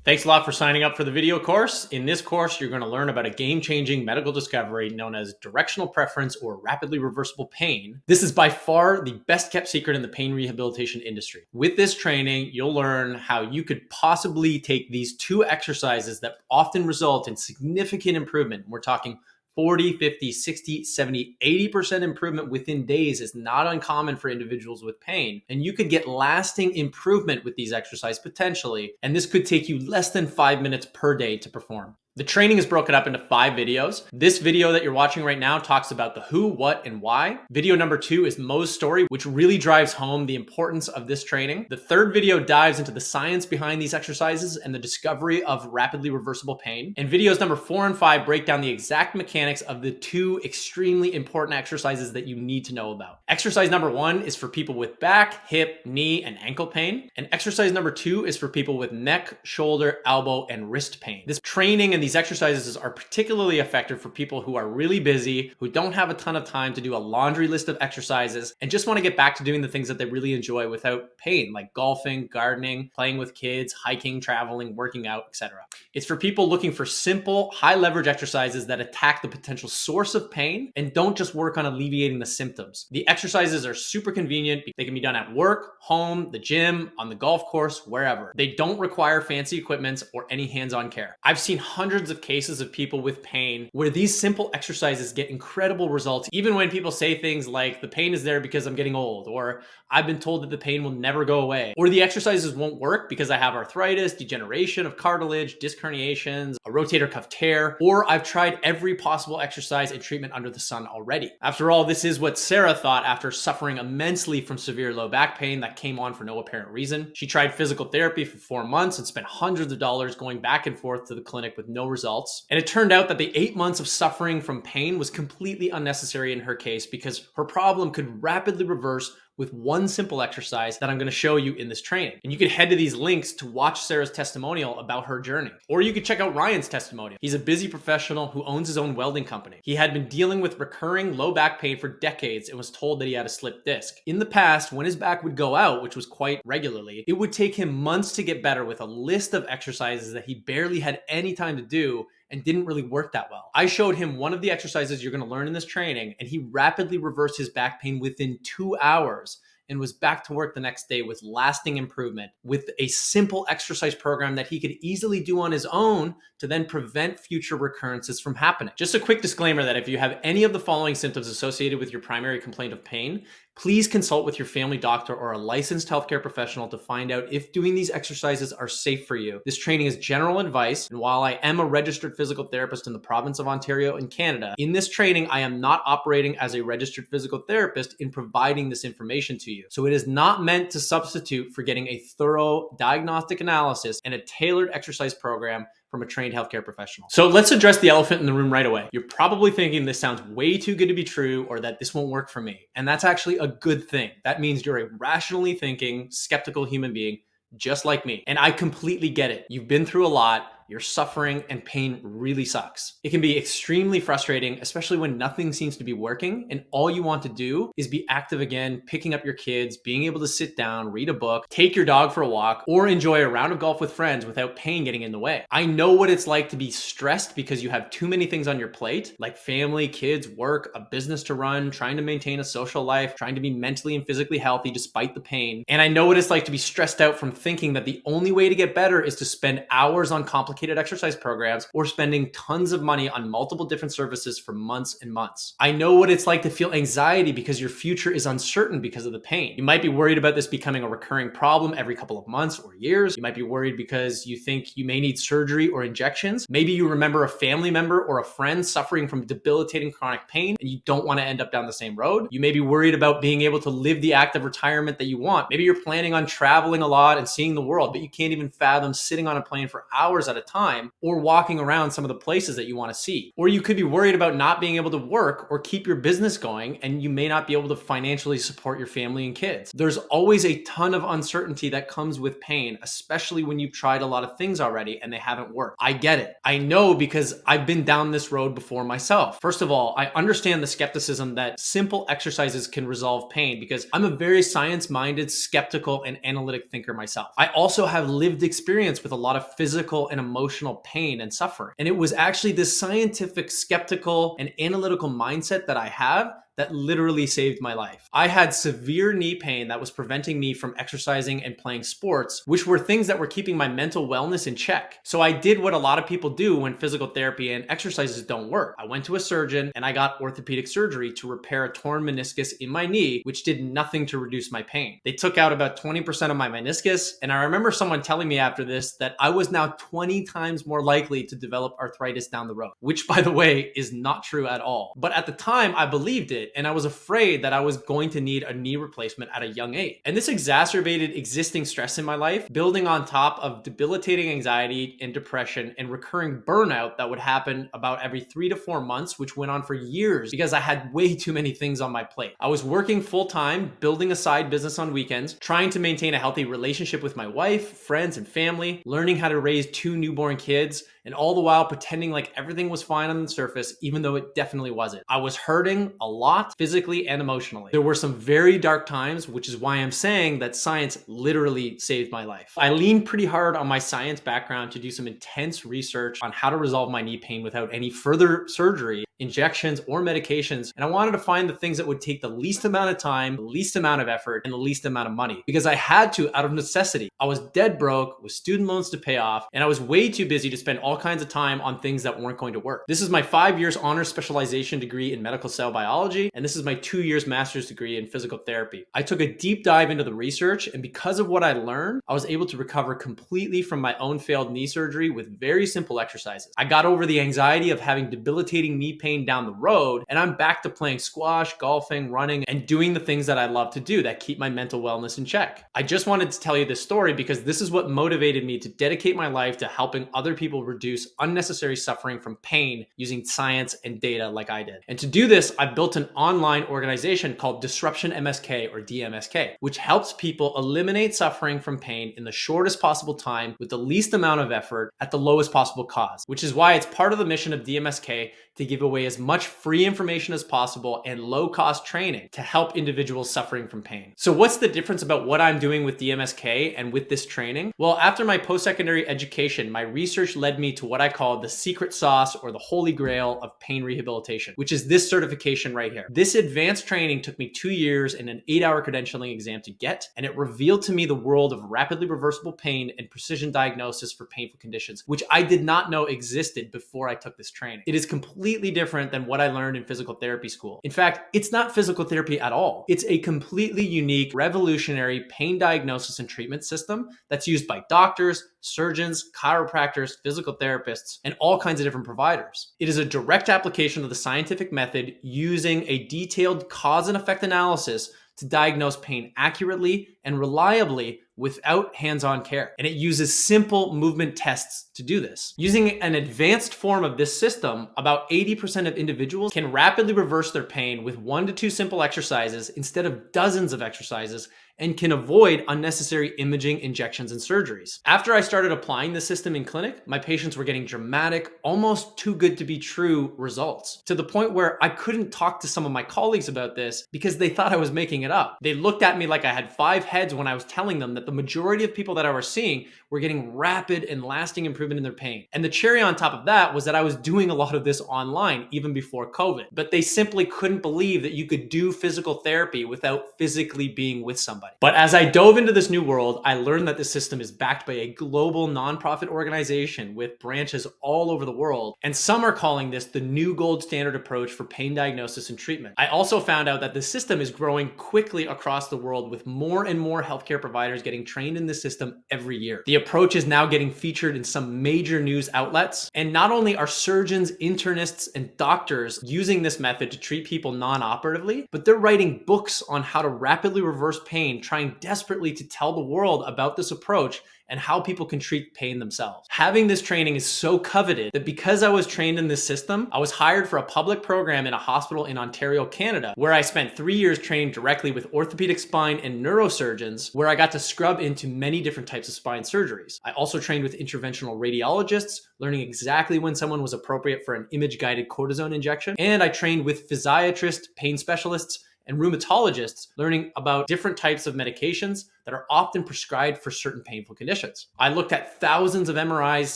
Thanks a lot for signing up for the video course. In this course, you're going to learn about a game-changing medical discovery known as directional preference or rapidly reversible pain. This is by far the best kept secret in the pain rehabilitation industry. With this training, you'll learn how you could possibly take these two exercises that often result in significant improvement. We're talking 40, 50, 60, 70, 80% improvement within days is not uncommon for individuals with pain. And you could get lasting improvement with these exercises potentially. And this could take you less than 5 minutes per day to perform. The training is broken up into 5 videos. This video that you're watching right now talks about the who, what, and why. Video number 2 is Mo's story, which really drives home the importance of this training. The third video dives into the science behind these exercises and the discovery of rapidly reversible pain. And videos number 4 and 5 break down the exact mechanics of the 2 extremely important exercises that you need to know about. Exercise number 1 is for people with back, hip, knee, and ankle pain. And exercise number 2 is for people with neck, shoulder, elbow, and wrist pain. This training and these exercises are particularly effective for people who are really busy, who don't have a ton of time to do a laundry list of exercises, and just want to get back to doing the things that they really enjoy without pain, like golfing, gardening, playing with kids, hiking, traveling, working out, etc. It's for people looking for simple, high leverage exercises that attack the potential source of pain and don't just work on alleviating the symptoms. The exercises are super convenient. They can be done at work, home, the gym, on the golf course, wherever. They don't require fancy equipment or any hands-on care. I've seen hundreds of cases of people with pain where these simple exercises get incredible results, even when people say things like the pain is there because I'm getting old, or I've been told that the pain will never go away, or the exercises won't work because I have arthritis, degeneration of cartilage, disc herniations, a rotator cuff tear, or I've tried every possible exercise and treatment under the sun already. After all, this is what Sara thought after suffering immensely from severe low back pain that came on for no apparent reason. She tried physical therapy for 4 months and spent hundreds of dollars going back and forth to the clinic with no results. And it turned out that the 8 months of suffering from pain was completely unnecessary in her case because her problem could rapidly reverse with one simple exercise that I'm going to show you in this training. And you can head to these links to watch Sara's testimonial about her journey. Or you could check out Ryan's testimonial. He's a busy professional who owns his own welding company. He had been dealing with recurring low back pain for decades and was told that he had a slipped disc. In the past, when his back would go out, which was quite regularly, it would take him months to get better with a list of exercises that he barely had any time to do and didn't really work that well. I showed him one of the exercises you're going to learn in this training, and he rapidly reversed his back pain within 2 hours and was back to work the next day with lasting improvement with a simple exercise program that he could easily do on his own to then prevent future recurrences from happening. Just a quick disclaimer that if you have any of the following symptoms associated with your primary complaint of pain, please consult with your family doctor or a licensed healthcare professional to find out if doing these exercises are safe for you. This training is general advice, and while I am a registered physical therapist in the province of Ontario in Canada, in this training, I am not operating as a registered physical therapist in providing this information to you. So it is not meant to substitute for getting a thorough diagnostic analysis and a tailored exercise program from a trained healthcare professional. So let's address the elephant in the room right away. You're probably thinking this sounds way too good to be true or that this won't work for me. And that's actually a good thing. That means you're a rationally thinking, skeptical human being just like me. And I completely get it. You've been through a lot. You're suffering and pain really sucks. It can be extremely frustrating, especially when nothing seems to be working and all you want to do is be active again, picking up your kids, being able to sit down, read a book, take your dog for a walk, or enjoy a round of golf with friends without pain getting in the way. I know what it's like to be stressed because you have too many things on your plate, like family, kids, work, a business to run, trying to maintain a social life, trying to be mentally and physically healthy despite the pain. And I know what it's like to be stressed out from thinking that the only way to get better is to spend hours on complicated exercise programs or spending tons of money on multiple different services for months and months. I know what it's like to feel anxiety because your future is uncertain because of the pain. You might be worried about this becoming a recurring problem every couple of months or years. You might be worried because you think you may need surgery or injections. Maybe you remember a family member or a friend suffering from debilitating chronic pain and you don't want to end up down the same road. You may be worried about being able to live the active retirement that you want. Maybe you're planning on traveling a lot and seeing the world, but you can't even fathom sitting on a plane for hours at a time or walking around some of the places that you want to see. Or you could be worried about not being able to work or keep your business going, and you may not be able to financially support your family and kids. There's always a ton of uncertainty that comes with pain, especially when you've tried a lot of things already and they haven't worked. I get it. I know because I've been down this road before myself. First of all, I understand the skepticism that simple exercises can resolve pain because I'm a very science-minded, skeptical, and analytic thinker myself. I also have lived experience with a lot of physical and emotional pain and suffering. And it was actually this scientific, skeptical, and analytical mindset that I have that literally saved my life. I had severe knee pain that was preventing me from exercising and playing sports, which were things that were keeping my mental wellness in check. So I did what a lot of people do when physical therapy and exercises don't work. I went to a surgeon and I got orthopedic surgery to repair a torn meniscus in my knee, which did nothing to reduce my pain. They took out about 20% of my meniscus, and I remember someone telling me after this that I was now 20 times more likely to develop arthritis down the road, which, by the way, is not true at all. But at the time, I believed it, and I was afraid that I was going to need a knee replacement at a young age. And this exacerbated existing stress in my life, building on top of debilitating anxiety and depression and recurring burnout that would happen about every 3 to 4 months, which went on for years because I had way too many things on my plate. I was working full time, building a side business on weekends, trying to maintain a healthy relationship with my wife, friends, and family, learning how to raise 2 newborn kids, and all the while pretending like everything was fine on the surface, even though it definitely wasn't. I was hurting a lot, physically and emotionally. There were some very dark times, which is why I'm saying that science literally saved my life. I leaned pretty hard on my science background to do some intense research on how to resolve my knee pain without any further surgery, injections, or medications. And I wanted to find the things that would take the least amount of time, the least amount of effort, and the least amount of money, because I had to out of necessity. I was dead broke with student loans to pay off, and I was way too busy to spend all kinds of time on things that weren't going to work. This is my 5 years honors specialization degree in medical cell biology, and this is my 2 years master's degree in physical therapy. I took a deep dive into the research, and because of what I learned, I was able to recover completely from my own failed knee surgery with very simple exercises. I got over the anxiety of having debilitating knee pain down the road, and I'm back to playing squash, golfing, running, and doing the things that I love to do that keep my mental wellness in check. I just wanted to tell you this story because this is what motivated me to dedicate my life to helping other people reduce unnecessary suffering from pain using science and data like I did. And to do this, I built an online organization called Disruption MSK, or DMSK, which helps people eliminate suffering from pain in the shortest possible time with the least amount of effort at the lowest possible cost, which is why it's part of the mission of DMSK to give away as much free information as possible and low-cost training to help individuals suffering from pain. So what's the difference about what I'm doing with DMSK and with this training? Well, after my post-secondary education, my research led me to what I call the secret sauce, or the holy grail of pain rehabilitation, which is this certification right here. This advanced training took me 2 years and an 8-hour credentialing exam to get, and it revealed to me the world of rapidly reversible pain and precision diagnosis for painful conditions, which I did not know existed before I took this training. It is completely different than what I learned in physical therapy school. In fact, it's not physical therapy at all. It's a completely unique, revolutionary pain diagnosis and treatment system that's used by doctors, surgeons, chiropractors, physical therapists, and all kinds of different providers. It is a direct application of the scientific method using a detailed cause and effect analysis to diagnose pain accurately and reliably without hands-on care. And it uses simple movement tests to do this. Using an advanced form of this system, about 80% of individuals can rapidly reverse their pain with 1 to 2 simple exercises instead of dozens of exercises, and can avoid unnecessary imaging, injections, and surgeries. After I started applying the system in clinic, my patients were getting dramatic, almost too good to be true results, to the point where I couldn't talk to some of my colleagues about this because they thought I was making it up. They looked at me like I had 5 heads when I was telling them that the majority of people that I was seeing were getting rapid and lasting improvement in their pain. And the cherry on top of that was that I was doing a lot of this online even before COVID, but they simply couldn't believe that you could do physical therapy without physically being with somebody. But as I dove into this new world, I learned that the system is backed by a global nonprofit organization with branches all over the world, and some are calling this the new gold standard approach for pain diagnosis and treatment. I also found out that the system is growing quickly across the world, with more and more healthcare providers getting trained in the system every year. The approach is now getting featured in some major news outlets, and not only are surgeons, internists, and doctors using this method to treat people non-operatively, but they're writing books on how to rapidly reverse pain pain, trying desperately to tell the world about this approach and how people can treat pain themselves. Having this training is so coveted that because I was trained in this system, I was hired for a public program in a hospital in Ontario, Canada, where I spent 3 years training directly with orthopedic spine and neurosurgeons, where I got to scrub into many different types of spine surgeries. I also trained with interventional radiologists, learning exactly when someone was appropriate for an image-guided cortisone injection. And I trained with physiatrists, pain specialists, and rheumatologists, learning about different types of medications that are often prescribed for certain painful conditions. I looked at thousands of MRIs,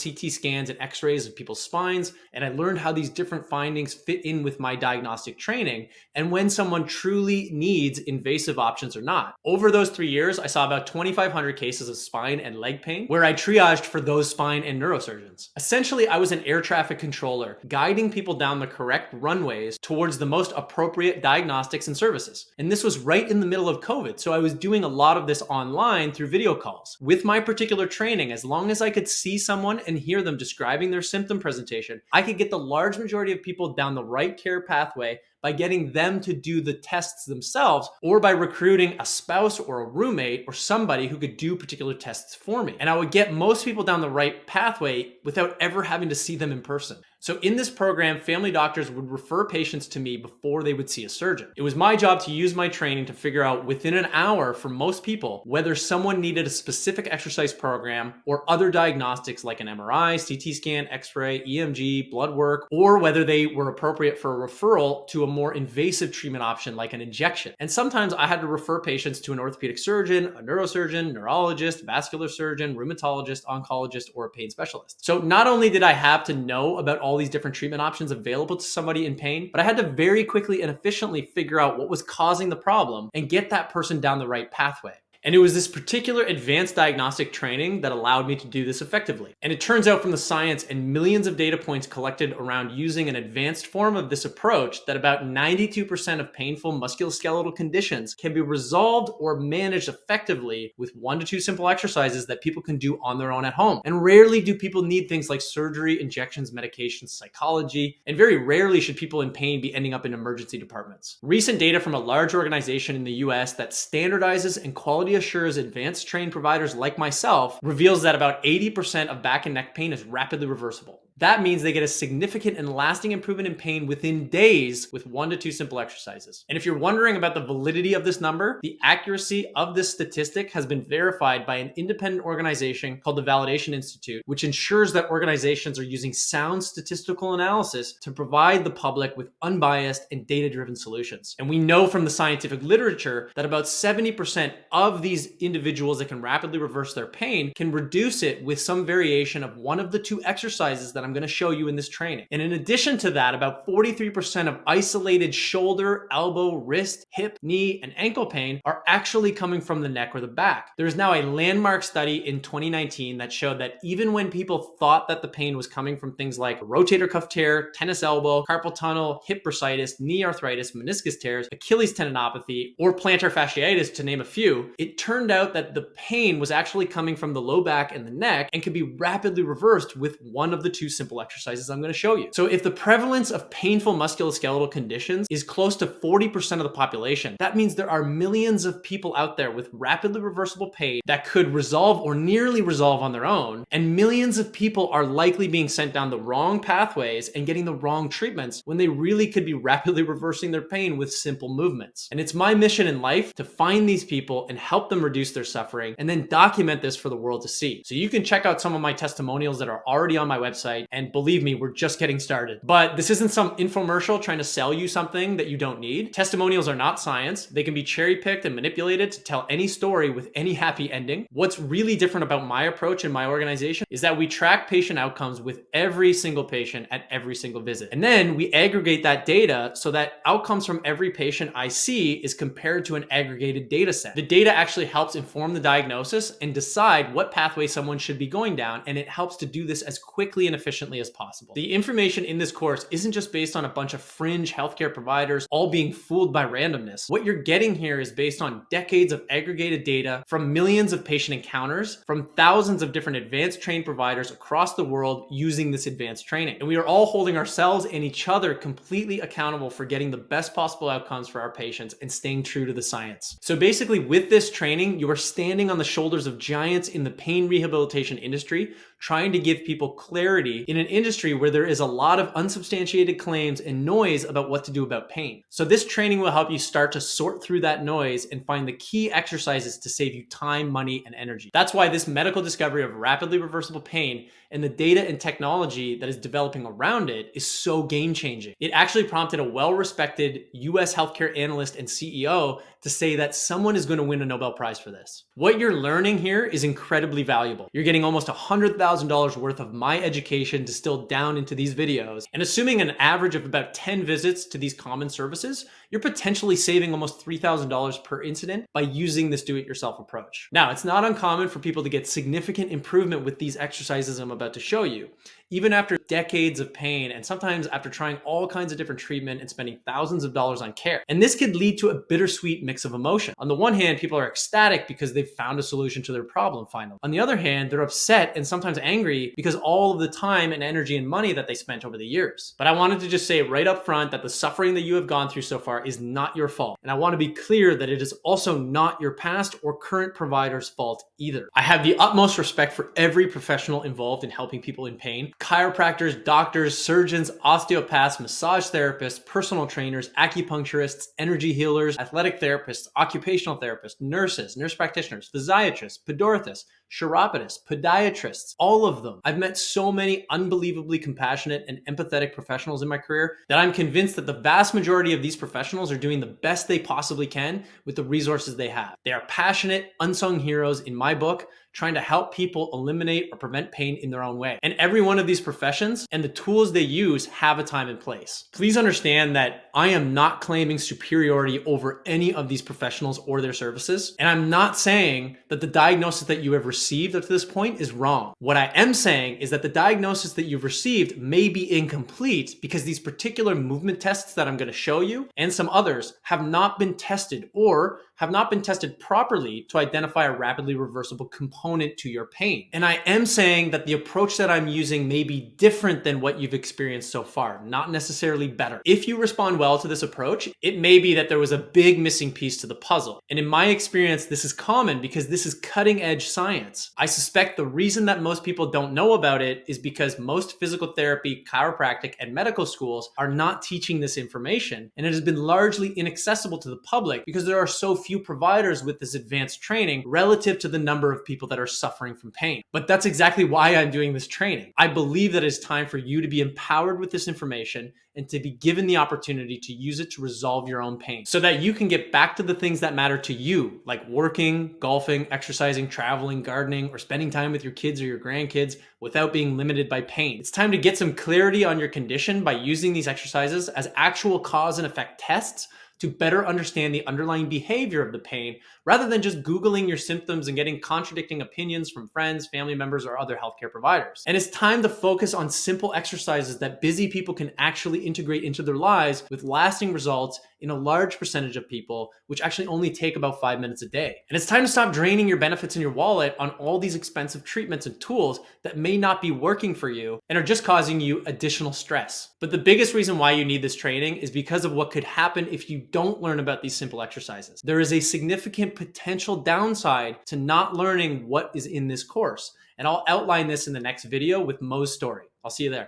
CT scans, and x-rays of people's spines, and I learned how these different findings fit in with my diagnostic training and when someone truly needs invasive options or not. Over those 3 years, I saw about 2,500 cases of spine and leg pain, where I triaged for those spine and neurosurgeons. Essentially, I was an air traffic controller, guiding people down the correct runways towards the most appropriate diagnostics and services. And this was right in the middle of COVID, so I was doing a lot of this online through video calls. With my particular training, as long as I could see someone and hear them describing their symptom presentation, I could get the large majority of people down the right care pathway by getting them to do the tests themselves, or by recruiting a spouse or a roommate or somebody who could do particular tests for me. And I would get most people down the right pathway without ever having to see them in person. So in this program, family doctors would refer patients to me before they would see a surgeon. It was my job to use my training to figure out within an hour for most people whether someone needed a specific exercise program or other diagnostics like an MRI, CT scan, X-ray, EMG, blood work, or whether they were appropriate for a referral to a more invasive treatment option like an injection. And sometimes I had to refer patients to an orthopedic surgeon, a neurosurgeon, neurologist, vascular surgeon, rheumatologist, oncologist, or a pain specialist. So not only did I have to know about all these different treatment options available to somebody in pain, but I had to very quickly and efficiently figure out what was causing the problem and get that person down the right pathway. And it was this particular advanced diagnostic training that allowed me to do this effectively. And it turns out from the science and millions of data points collected around using an advanced form of this approach that about 92% of painful musculoskeletal conditions can be resolved or managed effectively with 1 to 2 simple exercises that people can do on their own at home. And rarely do people need things like surgery, injections, medications, psychology, and very rarely should people in pain be ending up in emergency departments. Recent data from a large organization in the US that standardizes and quality assures advanced trained providers like myself reveals that about 80% of back and neck pain is rapidly reversible. That means they get a significant and lasting improvement in pain within days with 1 to 2 simple exercises. And if you're wondering about the validity of this number, the accuracy of this statistic has been verified by an independent organization called the Validation Institute, which ensures that organizations are using sound statistical analysis to provide the public with unbiased and data-driven solutions. And we know from the scientific literature that about 70% of these individuals that can rapidly reverse their pain can reduce it with some variation of one of the 2 exercises that I'm going to show you in this training. And in addition to that, about 43% of isolated shoulder, elbow, wrist, hip, knee, and ankle pain are actually coming from the neck or the back. There is now a landmark study in 2019 that showed that even when people thought that the pain was coming from things like rotator cuff tear, tennis elbow, carpal tunnel, hip bursitis, knee arthritis, meniscus tears, Achilles tendinopathy, or plantar fasciitis, to name a few, it turned out that the pain was actually coming from the low back and the neck and could be rapidly reversed with one of the 2 simple exercises I'm going to show you. So if the prevalence of painful musculoskeletal conditions is close to 40% of the population, that means there are millions of people out there with rapidly reversible pain that could resolve or nearly resolve on their own, and millions of people are likely being sent down the wrong pathways and getting the wrong treatments when they really could be rapidly reversing their pain with simple movements. And it's my mission in life to find these people and help them reduce their suffering and then document this for the world to see. So you can check out some of my testimonials that are already on my website. And believe me, we're just getting started. But this isn't some infomercial trying to sell you something that you don't need. Testimonials are not science. They can be cherry-picked and manipulated to tell any story with any happy ending. What's really different about my approach and my organization is that we track patient outcomes with every single patient at every single visit. And then we aggregate that data so that outcomes from every patient I see is compared to an aggregated data set. The data actually helps inform the diagnosis and decide what pathway someone should be going down, and it helps to do this as quickly and efficiently efficiently as possible. The information in this course isn't just based on a bunch of fringe healthcare providers all being fooled by randomness. What you're getting here is based on decades of aggregated data from millions of patient encounters from thousands of different advanced trained providers across the world using this advanced training. And we are all holding ourselves and each other completely accountable for getting the best possible outcomes for our patients and staying true to the science. So basically, with this training, you are standing on the shoulders of giants in the pain rehabilitation industry, trying to give people clarity in an industry where there is a lot of unsubstantiated claims and noise about what to do about pain. So this training will help you start to sort through that noise and find the key exercises to save you time, money, and energy. That's why this medical discovery of rapidly reversible pain and the data and technology that is developing around it is so game-changing. It actually prompted a well-respected US healthcare analyst and CEO to say that someone is going to win a Nobel Prize for this. What you're learning here is incredibly valuable. You're getting almost $100,000 worth of my education distilled down into these videos, and assuming an average of about 10 visits to these common services, you're potentially saving almost $3,000 per incident by using this do-it-yourself approach. Now, it's not uncommon for people to get significant improvement with these exercises I'm about to show you, even after decades of pain and sometimes after trying all kinds of different treatment and spending thousands of dollars on care. And this could lead to a bittersweet mix of emotion. On the one hand, people are ecstatic because they've found a solution to their problem finally. On the other hand, they're upset and sometimes angry because all of the time and energy and money that they spent over the years. But I wanted to just say right up front that the suffering that you have gone through so far is not your fault. And I want to be clear that it is also not your past or current provider's fault either. I have the utmost respect for every professional involved in helping people in pain. Chiropractors, doctors, surgeons, osteopaths, massage therapists, personal trainers, acupuncturists, energy healers, athletic therapists, occupational therapists, nurses, nurse practitioners, physiatrists, podorthists, chiropodists, podiatrists, all of them. I've met so many unbelievably compassionate and empathetic professionals in my career that I'm convinced that the vast majority of these professionals are doing the best they possibly can with the resources they have. They are passionate, unsung heroes in my book, trying to help people eliminate or prevent pain in their own way. And every one of these professions and the tools they use have a time and place. Please understand that I am not claiming superiority over any of these professionals or their services. And I'm not saying that the diagnosis that you have received up to this point is wrong. What I am saying is that the diagnosis that you've received may be incomplete because these particular movement tests that I'm going to show you and some others have not been tested or have not been tested properly to identify a rapidly reversible component to your pain. And I am saying that the approach that I'm using may be different than what you've experienced so far, not necessarily better. If you respond well to this approach, it may be that there was a big missing piece to the puzzle. And in my experience, this is common because this is cutting edge science. I suspect the reason that most people don't know about it is because most physical therapy, chiropractic, and medical schools are not teaching this information, and it has been largely inaccessible to the public because there are so few providers with this advanced training relative to the number of people that are suffering from pain. But that's exactly why I'm doing this training. I believe that it's time for you to be empowered with this information and to be given the opportunity to use it to resolve your own pain so that you can get back to the things that matter to you, like working, golfing, exercising, traveling, gardening, or spending time with your kids or your grandkids without being limited by pain. It's time to get some clarity on your condition by using these exercises as actual cause and effect tests to better understand the underlying behavior of the pain rather than just Googling your symptoms and getting contradicting opinions from friends, family members, or other healthcare providers. And it's time to focus on simple exercises that busy people can actually integrate into their lives with lasting results in a large percentage of people, which actually only take about 5 minutes a day. And it's time to stop draining your benefits in your wallet on all these expensive treatments and tools that may not be working for you and are just causing you additional stress. But the biggest reason why you need this training is because of what could happen if you don't learn about these simple exercises. There is a significant potential downside to not learning what is in this course. And I'll outline this in the next video with Mo's story. I'll see you there.